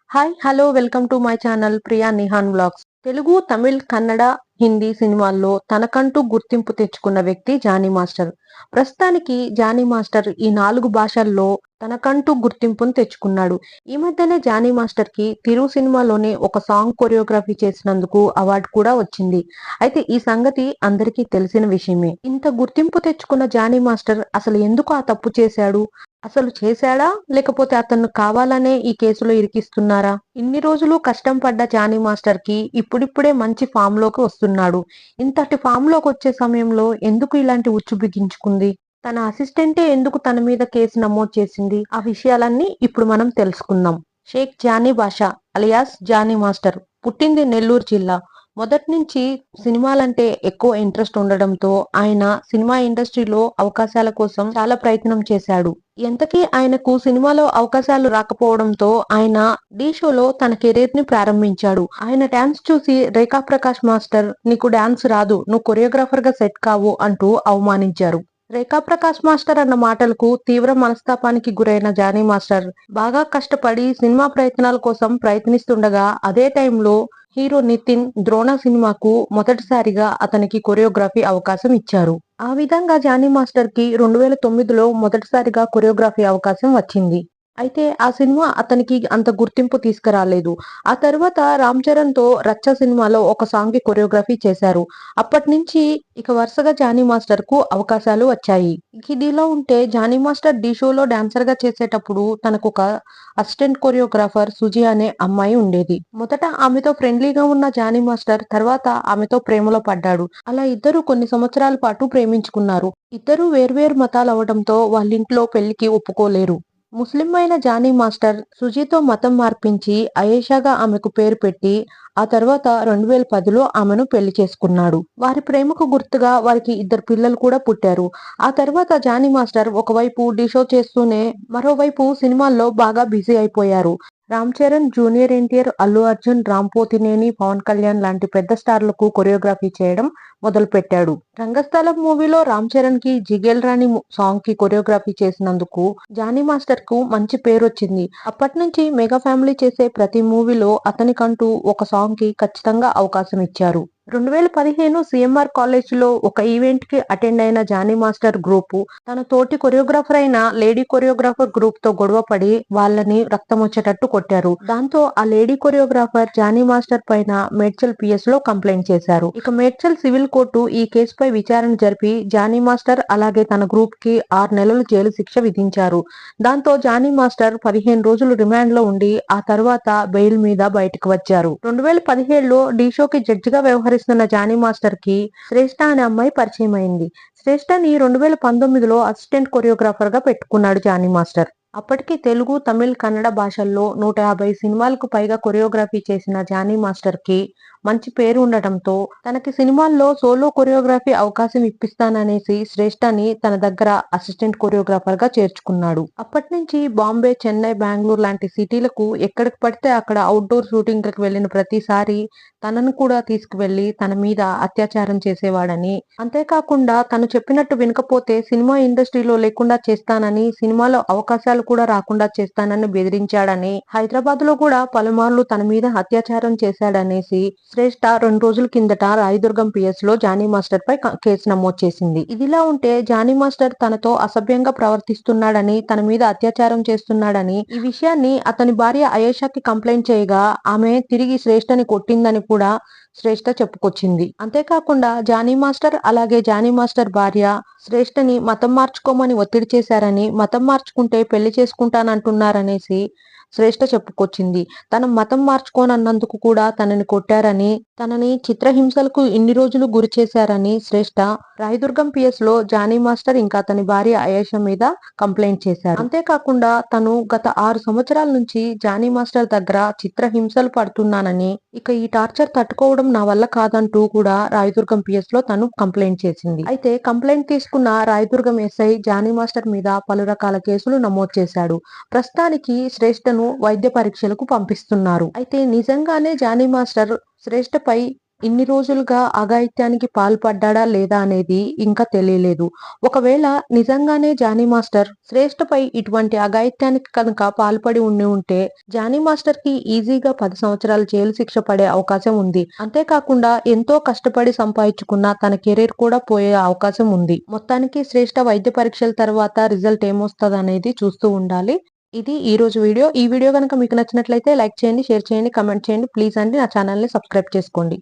Hi hello welcome to my channel Priya Nihan vlogs. Telugu, Tamil, Kannada, Hindi సినిమాల్లో తనకంటూ గుర్తింపు తెచ్చుకున్న వ్యక్తి జానీ మాస్టర్. ప్రస్తుతానికి జానీ మాస్టర్ ఈ 4 భాషల్లో తనకంటూ గుర్తింపును తెచ్చుకున్నాడు. ఈ మధ్యనే జానీ మాస్టర్ కి తిరు సినిమాలోనే ఒక సాంగ్ కొరియోగ్రఫీ చేసినందుకు అవార్డు కూడా వచ్చింది. అయితే ఈ సంగతి అందరికీ తెలిసిన విషయమే. ఇంత గుర్తింపు తెచ్చుకున్న జానీ మాస్టర్ అసలు ఎందుకు ఆ తప్పు చేశాడు? అసలు చేశాడా? లేకపోతే అతను కావాలనే ఈ కేసులో ఇరికిస్తున్నారా? ఇన్ని రోజులు కష్టం పడ్డ జానీ మాస్టర్ కి ఇప్పుడిప్పుడే మంచి ఫామ్ లోకి వస్తున్నాడు. ఇంతటి ఫామ్ లోకి వచ్చే సమయంలో ఎందుకు ఇలాంటి ఉచ్చు బిగించుకుంది? తన అసిస్టెంటే ఎందుకు తన మీద కేసు నమోదు చేసింది? ఆ విషయాలన్నీ ఇప్పుడు మనం తెలుసుకుందాం. షేక్ జానీ బాషా అలియాస్ జానీ మాస్టర్ పుట్టింది నెల్లూరు జిల్లా. మొదటి నుంచి సినిమాలంటే ఎక్కువ ఇంట్రెస్ట్ ఉండడంతో ఆయన సినిమా ఇండస్ట్రీలో అవకాశాల కోసం చాలా ప్రయత్నం చేశాడు. ఎంతకీ ఆయనకు సినిమాలో అవకాశాలు రాకపోవడంతో ఆయన ఢీ షోలో తన కెరీర్ ని ప్రారంభించాడు. ఆయన డాన్స్ చూసి రేఖా ప్రకాష్ మాస్టర్ నీకు డాన్స్ రాదు, నువ్వు కొరియోగ్రాఫర్ గా సెట్ కావు అంటూ అవమానించారు. రేఖా ప్రకాష్ మాస్టర్ అన్న మాటలకు తీవ్ర మనస్తాపానికి గురైన జానీ మాస్టర్ బాగా కష్టపడి సినిమా ప్రయత్నాల కోసం ప్రయత్నిస్తుండగా అదే టైంలో హీరో నితిన్ ద్రోణ సినిమాకు మొదటిసారిగా అతనికి కొరియోగ్రఫీ అవకాశం ఇచ్చారు. ఆ విధంగా జానీ మాస్టర్ కి 2009లో మొదటిసారిగా కొరియోగ్రఫీ అవకాశం వచ్చింది. అయితే ఆ సినిమా అతనికి అంత గుర్తింపు తీసుకురాలేదు. ఆ తర్వాత రామ్ చరణ్ తో రచ్చ సినిమాలో ఒక సాంగ్ కి కొరియోగ్రఫీ చేశారు. అప్పటి నుంచి ఇక వరుసగా జానీ మాస్టర్ కు అవకాశాలు వచ్చాయి. ఇదిలా ఉంటే జానీ మాస్టర్ ఢీ షోలో డాన్సర్ గా చేసేటప్పుడు తనకు ఒక అసిస్టెంట్ కొరియోగ్రాఫర్ సుజి అనే అమ్మాయి ఉండేది. మొదట ఆమెతో ఫ్రెండ్లీగా ఉన్న జానీ మాస్టర్ తర్వాత ఆమెతో ప్రేమలో పడ్డాడు. అలా ఇద్దరు కొన్ని సంవత్సరాల పాటు ప్రేమించుకున్నారు. ఇద్దరు వేర్వేరు మతాలు అవడంతో వాళ్ళింట్లో పెళ్లికి ఒప్పుకోలేరు. ముస్లిం అయిన జానీ మాస్టర్ సుజీతో మతం మార్పించి అయేషాగా ఆమెకు పేరు పెట్టి ఆ తర్వాత 2010లో ఆమెను పెళ్లి చేసుకున్నాడు. వారి ప్రేమకు గుర్తుగా వారికి 2 పిల్లలు కూడా పుట్టారు. ఆ తర్వాత జానీ మాస్టర్ ఒకవైపు ఢీ షో చేస్తూనే మరోవైపు సినిమాల్లో బాగా బిజీ అయిపోయారు. రామ్ చరణ్, జూనియర్ ఎన్టీఆర్, అల్లు అర్జున్, రామ్ పోతినేని, పవన్ కళ్యాణ్ లాంటి పెద్ద స్టార్లకు కొరియోగ్రఫీ చేయడం మొదలు పెట్టాడు. రంగస్థలం మూవీలో రామ్ చరణ్ కి జిగేల్ రాణి సాంగ్ కి కొరియోగ్రఫీ చేసినందుకు జానీ మాస్టర్ కు మంచి పేరొచ్చింది. అప్పటి నుంచి మెగా ఫ్యామిలీ చేసే ప్రతి మూవీలో అతనికంటూ ఒక సాంగ్ కి ఖచ్చితంగా అవకాశం ఇచ్చారు. 2015 సిఎంఆర్ కాలేజ్ లో ఒక ఈవెంట్ కి అటెండ్ అయిన జానీ మాస్టర్ గ్రూప్ తన తోటి కొరియోగ్రాఫర్ అయిన లేడీ కొరియోగ్రాఫర్ గ్రూప్ తో గొడవ పడి వాళ్ళని రక్తం వచ్చేటట్టు కొట్టారు. దాంతో ఆ లేడీ కొరియోగ్రాఫర్ జానీ మాస్టర్ పైన మేడ్చల్ పిఎస్ లో కంప్లైంట్ చేశారు. ఇక మేడ్చల్ సివిల్ కోర్టు ఈ కేసుపై విచారణ జరిపి జానీ మాస్టర్ అలాగే తన గ్రూప్ కి 6 నెలలు జైలు శిక్ష విధించారు. దాంతో జానీ మాస్టర్ 15 రోజులు రిమాండ్ లో ఉండి ఆ తర్వాత బెయిల్ మీద బయటకు వచ్చారు. 2017లో ఢీ షోకి జడ్జిగా వ్యవహరిస్తున్న జానీ మాస్టర్ కి శ్రేష్ఠ అనే అమ్మాయి పరిచయం అయింది. శ్రేష్ఠని 2019లో అసిస్టెంట్ కొరియోగ్రాఫర్ గా పెట్టుకున్నాడు జానీ మాస్టర్. అప్పటికి తెలుగు, తమిళ్, కన్నడ భాషల్లో 150 సినిమాలకు పైగా కొరియోగ్రఫీ చేసిన జానీ మాస్టర్ కి మంచి పేరు ఉండటంతో తనకి సినిమాల్లో సోలో కొరియోగ్రఫీ అవకాశం ఇప్పిస్తాననేసి శ్రేష్ఠని తన దగ్గర అసిస్టెంట్ కొరియోగ్రాఫర్ గా చేర్చుకున్నాడు. అప్పటి నుంచి బాంబే, చెన్నై, బెంగళూరు లాంటి సిటీలకు ఎక్కడికి పడితే అక్కడ అవుట్డోర్ షూటింగ్లకు వెళ్లిన ప్రతిసారి తనను కూడా తీసుకువెళ్లి తన మీద అత్యాచారం చేసేవాడని, అంతేకాకుండా తను చెప్పినట్టు వినకపోతే సినిమా ఇండస్ట్రీలో లేకుండా చేస్తానని, సినిమాలో అవకాశాలు కూడా రాకుండా చేస్తానని బెదిరించాడని, హైదరాబాద్ లో కూడా పలుమార్లు తన మీద అత్యాచారం చేశాడనేసి శ్రేష్ఠ 2 రోజుల కిందట రాయదుర్గం పిఎస్ లో జానీ మాస్టర్ పై కేసు నమోదు చేసింది. ఇదిలా ఉంటే జానీ మాస్టర్ తనతో అసభ్యంగా ప్రవర్తిస్తున్నాడని, తన మీద అత్యాచారం చేస్తున్నాడని ఈ విషయాన్ని అతని భార్య అయేషాకి కంప్లైంట్ చేయగా ఆమె తిరిగి శ్రేష్ఠని కొట్టిందని కూడా శ్రేష్ఠ చెప్పుకొచ్చింది. అంతేకాకుండా జానీ మాస్టర్ అలాగే జానీ మాస్టర్ భార్య శ్రేష్ఠని మతం మార్చుకోమని ఒత్తిడి చేశారని, మతం మార్చుకుంటే పెళ్లి చేసుకుంటానంటున్నారనేసి శ్రేష్ఠ చెప్పుకొచ్చింది. తన మతం మార్చుకోనన్నందుకు కూడా తనని కొట్టారని, తనని చిత్రహింసలకు ఇన్ని రోజులు గురి చేశారని శ్రేష్ఠ రాయదుర్గం పిఎస్ లో జానీ మాస్టర్ ఇంకా అతని భార్య అయేషా మీద కంప్లైంట్ చేశారు. అంతేకాకుండా తను గత 6 సంవత్సరాల నుంచి జానీ మాస్టర్ దగ్గర చిత్రహింసలు పడుతున్నానని, ఇక ఈ టార్చర్ తట్టుకోవడం నా వల్ల కాదంటూ కూడా రాయదుర్గం పిఎస్ లో తను కంప్లైంట్ చేసింది. అయితే కంప్లైంట్ తీసుకున్న రాయదుర్గం ఎస్ఐ జానీ మాస్టర్ మీద పలు రకాల కేసులు నమోదు చేశాడు. ప్రస్తుతానికి శ్రేష్ఠను వైద్య పరీక్షలకు పంపిస్తున్నారు. అయితే నిజంగానే జానీ మాస్టర్ శ్రేష్ఠపై ఇన్ని రోజులుగా అఘాయిత్యానికి పాల్పడ్డాడా లేదా అనేది ఇంకా తెలియలేదు. ఒకవేళ నిజంగానే జానీ మాస్టర్ శ్రేష్ఠపై ఇటువంటి అఘాయిత్యానికి కనుక పాల్పడి ఉంటే జానీ మాస్టర్‌కి ఈజీగా 10 సంవత్సరాల జైలు శిక్ష పడే అవకాశం ఉంది. అంతేకాకుండా ఎంతో కష్టపడి సంపాదించుకున్న తన కెరీర్ కూడా పోయే అవకాశం ఉంది. మొత్తానికి శ్రేష్ఠ వైద్య పరీక్షల తర్వాత రిజల్ట్ ఏమొస్తదనేది చూస్తూ ఉండాలి. ఇది ఈరోజు వీడియో. ఈ వీడియో గనుక మీకు నచ్చినట్లయితే లైక్ చేయండి, షేర్ చేయండి, కామెంట్ చేయండి. ప్లీజ్ అండి నా ఛానెల్‌ని సబ్స్క్రైబ్ చేసుకోండి.